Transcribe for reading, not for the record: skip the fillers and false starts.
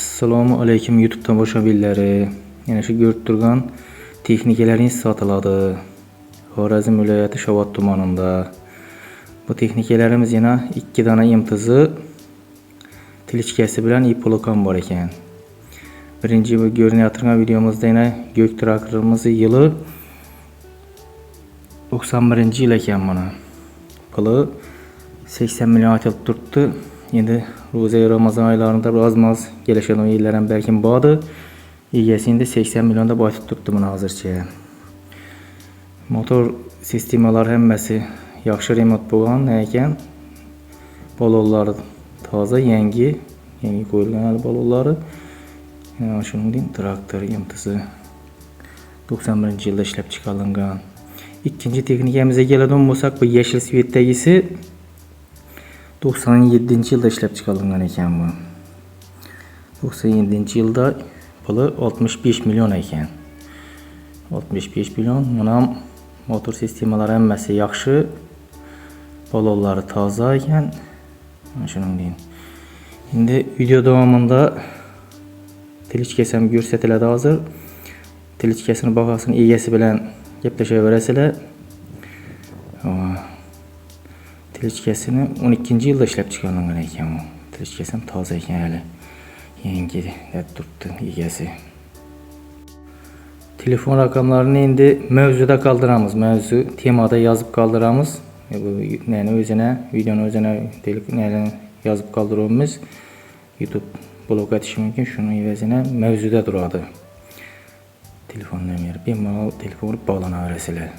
Assalamu alaykum YouTube tomoshabinlari. Yana shu görüp turgan texnikalarınız satıladı. Xorazm viloyati Shovot tumanında. Bu texnikalarimiz yana 2 dana imtizi tilichkasi bilan ipolokan bor ekan. Birinchi bu ko'rinayotgan videomizda yana gök traktorimiz yılı 91-yil ekan mana. Puli 80 milyon aytılib turibdi. Endi Ro'za Ramazon oylarida biroz kelishadigan yillar ham balkim bordi. Egasi endi 80 millionda aytib turibdi buni hozircha. Motor sistemalar hammasi yaxshi remont bo'lgan ekan. Balonlari toza, yangi qo'yilgan balonlari. Shuningdek traktor imtizi 91-yilda ishlab chiqarilgan. İkinci texnikamizga keladigan bo'lsak, bu yeşil svetdagisi 97-yilda ishlab chiqarilgan ekan bu. 97-yilda puli 65 milyon ekan. 65 milyon. Buna motor sistemalari hammasi yaxshi. Balonlari toza ekan. Shuningdek. Endi video davomida tilichkasi ham ko'rsatiladi hozir. Tilichkasini bahosini egasi bilan gaplashaverasizlar. Tilichkasini 12-yilda ishlab chiqarilgan ekan bu. Tilichkasi ham toza ekan hali. Yangi deb turibdi egasi. Telefon raqamlarini endi mavzuda qoldiramiz. Mavzu temada yozib qoldiramiz. Bu yani o'zini videoni o'zini yozib qoldiramiz. YouTube blok etishi mumkin. Shuni evaziga mavzuda turadi. Telefon nomeri bemalol telefon bo'lib bog'lanaverasizlar.